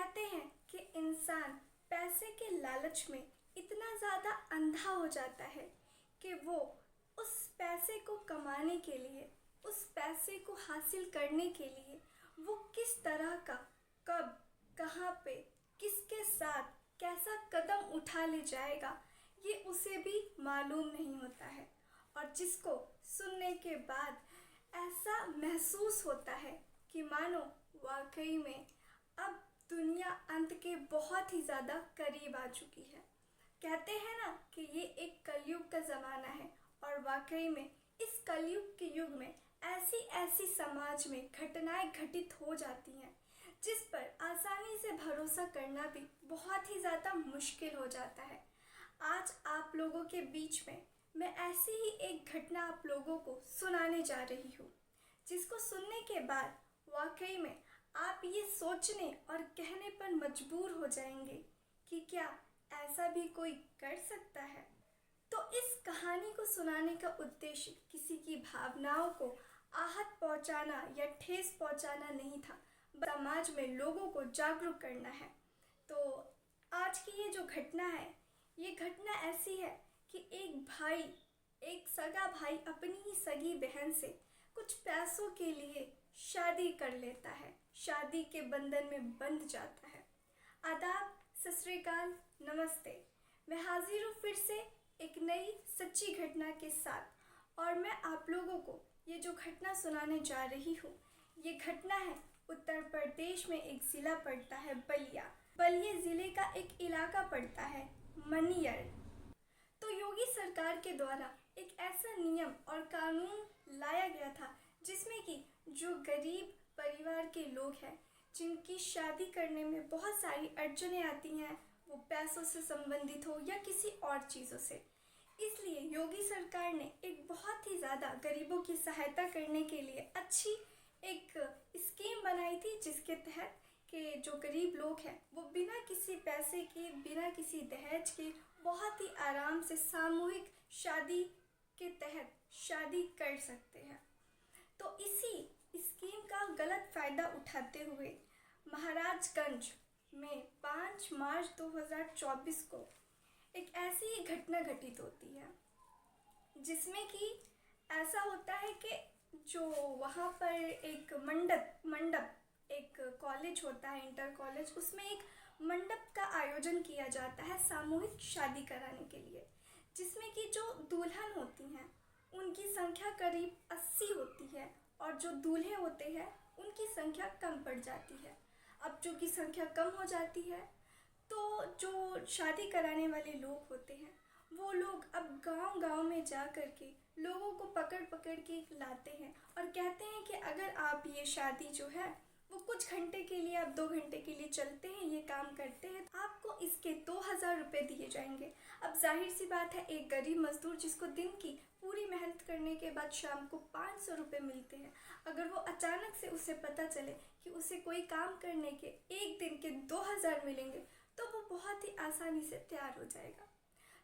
कहते हैं कि इंसान पैसे के लालच में इतना ज़्यादा अंधा हो जाता है कि वो उस पैसे को कमाने के लिए, उस पैसे को हासिल करने के लिए वो किस तरह का, कब, कहाँ पे, किसके साथ कैसा कदम उठा ले जाएगा, ये उसे भी मालूम नहीं होता है। और जिसको सुनने के बाद ऐसा महसूस होता है कि मानो वाकई में अब दुनिया अंत के बहुत ही ज़्यादा करीब आ चुकी है। कहते हैं ना कि ये एक कलयुग का ज़माना है, और वाकई में इस कलयुग के युग में ऐसी ऐसी समाज में घटनाएं घटित हो जाती हैं जिस पर आसानी से भरोसा करना भी बहुत ही ज़्यादा मुश्किल हो जाता है। आज आप लोगों के बीच में मैं ऐसी ही एक घटना आप लोगों को सुनाने जा रही हूँ, जिसको सुनने के बाद वाकई में आप ये सोचने और कहने पर मजबूर हो जाएंगे कि क्या ऐसा भी कोई कर सकता है। तो इस कहानी को सुनाने का उद्देश्य किसी की भावनाओं को आहत पहुंचाना या ठेस पहुंचाना नहीं था, समाज में लोगों को जागरूक करना है। तो आज की ये जो घटना है, ये घटना ऐसी है कि एक सगा भाई अपनी ही सगी बहन से कुछ पैसों के लिए शादी कर लेता है, शादी के बंधन में बंध जाता है। आदाब, सत श्री अकाल, नमस्ते। मैं हाजिर हूँ फिर से एक नई सच्ची घटना के साथ, और मैं आप लोगों को ये जो घटना सुनाने जा रही हूँ, ये घटना है उत्तर प्रदेश में एक ज़िला पड़ता है बलिया ज़िले का एक इलाका पड़ता है मनियर। तो योगी सरकार के द्वारा एक ऐसा नियम और कानून लाया गया था जिसमें कि जो गरीब परिवार के लोग हैं, जिनकी शादी करने में बहुत सारी अड़चनें आती हैं, वो पैसों से संबंधित हो या किसी और चीज़ों से, इसलिए योगी सरकार ने एक बहुत ही ज़्यादा गरीबों की सहायता करने के लिए अच्छी एक स्कीम बनाई थी, जिसके तहत कि जो गरीब लोग हैं वो बिना किसी पैसे के, बिना किसी दहेज के बहुत ही आराम से सामूहिक शादी के तहत शादी कर सकते हैं। तो इसी स्कीम का गलत फ़ायदा उठाते हुए महाराजगंज में 5 मार्च 2024 को एक ऐसी ही घटना घटित होती है, जिसमें कि ऐसा होता है कि जो वहाँ पर एक मंडप एक कॉलेज होता है, इंटर कॉलेज, उसमें एक मंडप का आयोजन किया जाता है सामूहिक शादी कराने के लिए, जिसमें कि जो दुल्हन होती हैं उनकी संख्या करीब 80 होती है, और जो दूल्हे होते हैं उनकी संख्या कम पड़ जाती है। अब जो की संख्या कम हो जाती है, तो जो शादी कराने वाले लोग होते हैं वो लोग अब गांव-गांव में जा कर के लोगों को पकड़ पकड़ के लाते हैं और कहते हैं कि अगर आप ये शादी जो है वो कुछ घंटे के लिए, आप 2 घंटे के लिए चलते हैं, ये काम करते हैं, आपको इसके 2000 रुपये दिए जाएंगे। अब जाहिर सी बात है, एक गरीब मजदूर जिसको दिन की पूरी मेहनत करने के बाद शाम को 500 रुपये मिलते हैं, अगर वो अचानक से उसे पता चले कि उसे कोई काम करने के एक दिन के 2000 मिलेंगे, तो वो बहुत ही आसानी से तैयार हो जाएगा।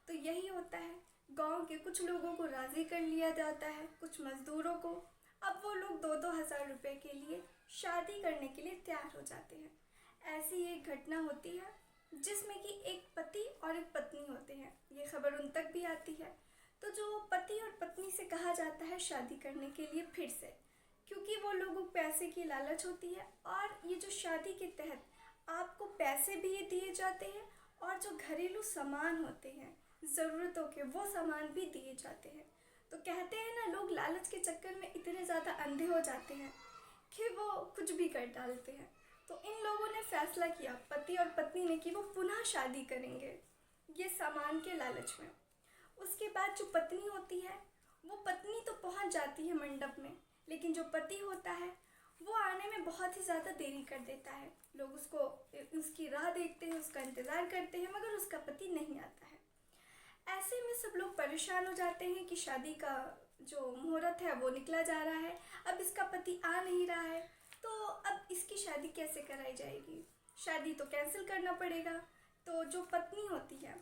तो यही होता है, गांव के कुछ लोगों को राज़ी कर लिया जाता है, कुछ मज़दूरों को। अब वो लोग 2-2 हज़ार रुपये के लिए शादी करने के लिए तैयार हो जाते हैं। ऐसी एक घटना होती है जिसमें कि एक पति और एक पत्नी होते हैं, ये खबर उन तक भी आती है। तो जो पति और पत्नी से कहा जाता है शादी करने के लिए फिर से, क्योंकि वो लोगों को पैसे की लालच होती है, और ये जो शादी के तहत आपको पैसे भी ये दिए जाते हैं, और जो घरेलू सामान होते हैं ज़रूरतों के, वो सामान भी दिए जाते हैं। तो कहते हैं ना, लोग लालच के चक्कर में इतने ज़्यादा अंधे हो जाते हैं कि वो कुछ भी कर डालते हैं। तो इन लोगों ने फैसला किया, पति और पत्नी ने, कि वो पुनः शादी करेंगे ये सामान के लालच में। उसके बाद जो पत्नी होती है, वो पत्नी तो पहुंच जाती है मंडप में, लेकिन जो पति होता है वो आने में बहुत ही ज़्यादा देरी कर देता है। लोग उसकी राह देखते हैं, उसका इंतज़ार करते हैं, मगर उसका पति नहीं आता है। ऐसे में सब लोग परेशान हो जाते हैं कि शादी का जो मुहूर्त है वो निकला जा रहा है, अब इसका पति आ नहीं रहा है, तो अब इसकी शादी कैसे कराई जाएगी, शादी तो कैंसिल करना पड़ेगा। तो जो पत्नी होती है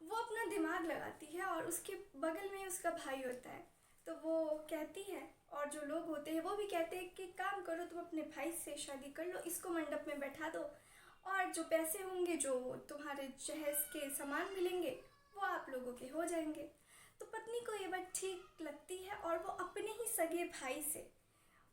वो अपना दिमाग लगाती है, और उसके बगल में उसका भाई होता है, तो वो कहती है और जो लोग होते हैं वो भी कहते हैं कि काम करो, तुम अपने भाई से शादी कर लो, इसको मंडप में बैठा दो, और जो पैसे होंगे, जो तुम्हारे जहेज के सामान मिलेंगे, वो आप लोगों के हो जाएंगे। तो पत्नी को ये बात ठीक लगती है और वो अपने ही सगे भाई से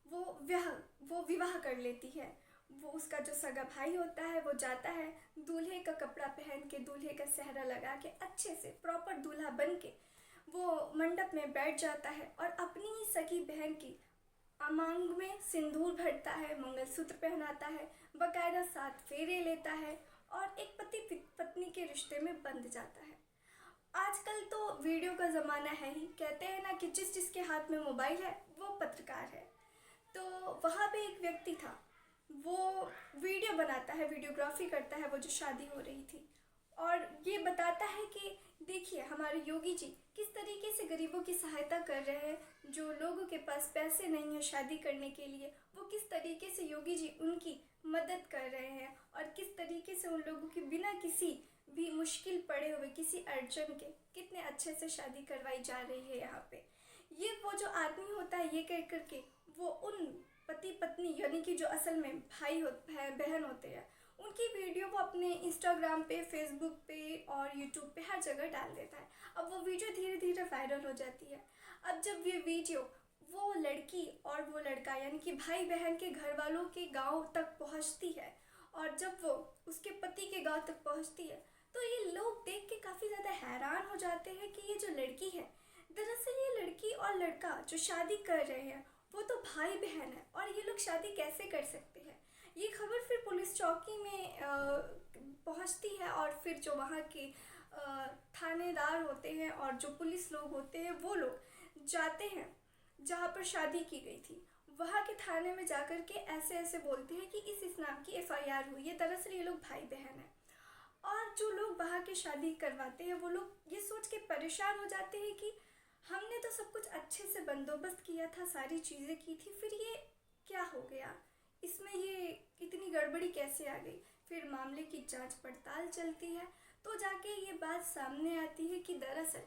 वो विवाह वो विवाह कर लेती है। वो उसका जो सगा भाई होता है वो जाता है, दूल्हे का कपड़ा पहन के, दूल्हे का सेहरा लगा के, अच्छे से प्रॉपर दूल्हा बन के वो मंडप में बैठ जाता है और अपनी ही सगी बहन की मांग में सिंदूर भरता है, मंगलसूत्र पहनाता है, बकायदा 7 फेरे लेता है और एक पति पत्नी के रिश्ते में बंध जाता है। आजकल तो वीडियो का ज़माना है ही, कहते हैं ना कि जिसके हाथ में मोबाइल है वो पत्रकार है। तो वहाँ पे एक व्यक्ति था, वो वीडियो बनाता है, वीडियोग्राफी करता है, वो जो शादी हो रही थी, और ये बताता है कि देखिए हमारे योगी जी किस तरीके से गरीबों की सहायता कर रहे हैं, जो लोगों के पास पैसे नहीं है शादी करने के लिए, वो किस तरीके से योगी जी उनकी मदद कर रहे हैं, और किस तरीके से उन लोगों की बिना किसी भी मुश्किल पड़े हुए, किसी अड़चन के, कितने अच्छे से शादी करवाई जा रही है यहाँ पे। ये वो जो आदमी होता है, ये कह करके वो उन पति पत्नी यानी कि जो असल में बहन होते हैं, उनकी वीडियो वो अपने इंस्टाग्राम पे, फेसबुक पे और यूट्यूब पे हर जगह डाल देता है। अब वो वीडियो धीरे धीरे वायरल हो जाती है। अब जब ये वीडियो वो लड़की और वो लड़का यानी कि भाई बहन के घर वालों के गांव तक पहुंचती है, और जब वो उसके पति के गांव तक पहुंचती है, तो ये लोग देख के काफ़ी ज़्यादा हैरान हो जाते हैं कि ये जो लड़की है, दरअसल ये लड़की और लड़का जो शादी कर रहे हैं वो तो भाई बहन है, और ये लोग शादी कैसे कर सकते हैं। ये खबर फिर पुलिस चौकी में पहुंचती है, और फिर जो वहाँ के थानेदार होते हैं और जो पुलिस लोग होते हैं वो लोग जाते हैं जहाँ पर शादी की गई थी, वहाँ के थाने में जाकर के ऐसे ऐसे बोलते हैं कि इस नाम की FIR हुई है, दरअसल ये लोग भाई बहन हैं। और जो लोग वहाँ की शादी करवाते हैं वो लोग ये सोच के परेशान हो जाते हैं कि हमने तो सब कुछ अच्छे से बंदोबस्त किया था, सारी चीज़ें की थी, फिर ये क्या हो गया, इसमें ये इतनी गड़बड़ी कैसे आ गई। फिर मामले की जांच पड़ताल चलती है, तो जाके ये बात सामने आती है कि दरअसल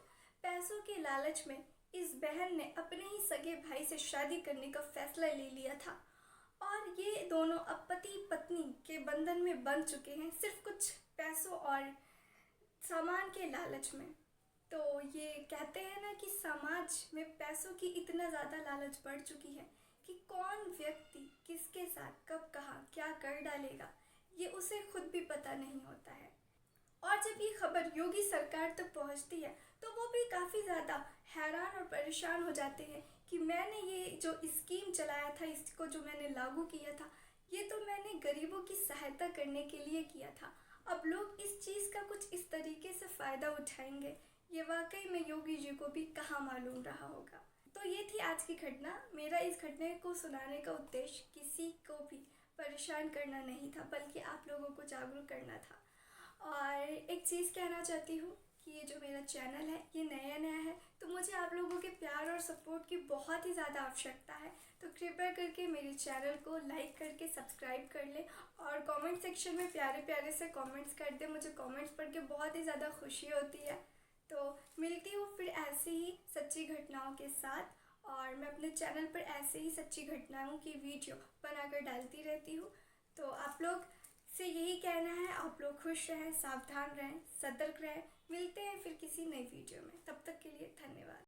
पैसों के लालच में इस बहन ने अपने ही सगे भाई से शादी करने का फैसला ले लिया था, और ये दोनों अब पति पत्नी के बंधन में बंध चुके हैं, सिर्फ कुछ पैसों और सामान के लालच में। तो ये कहते हैं ना कि समाज में पैसों की इतना ज़्यादा लालच बढ़ चुकी है कि कौन व्यक्ति किसके साथ कब कहाँ क्या कर डालेगा, ये उसे खुद भी पता नहीं होता है। और जब ये खबर योगी सरकार तक पहुंचती है, तो वो भी काफ़ी ज़्यादा हैरान और परेशान हो जाते हैं कि मैंने ये जो स्कीम चलाया था, इसको जो मैंने लागू किया था, ये तो मैंने गरीबों की सहायता करने के लिए किया था, अब लोग इस चीज़ का कुछ इस तरीके से फ़ायदा उठाएंगे, ये वाकई में योगी जी को भी कहाँ मालूम रहा होगा। तो ये थी आज की घटना। मेरा इस घटने को सुनाने का उद्देश्य किसी को भी परेशान करना नहीं था, बल्कि आप लोगों को जागरूक करना था। और एक चीज़ कहना चाहती हूँ कि ये जो मेरा चैनल है ये नया है, तो मुझे आप लोगों के प्यार और सपोर्ट की बहुत ही ज़्यादा आवश्यकता है। तो कृपया करके मेरे चैनल को लाइक करके सब्सक्राइब कर ले, और कमेंट सेक्शन में प्यारे प्यारे से कमेंट्स कर दे, मुझे कमेंट्स पढ़ के बहुत ही ज़्यादा खुशी होती है। तो मिलती हूँ फिर ऐसे ही सच्ची घटनाओं के साथ, और मैं अपने चैनल पर ऐसे ही सच्ची घटनाओं की वीडियो बनाकर डालती रहती हूँ। तो आप लोग से यही कहना है, आप लोग खुश रहें, सावधान रहें, सतर्क रहें। मिलते हैं फिर किसी नई वीडियो में, तब तक के लिए धन्यवाद।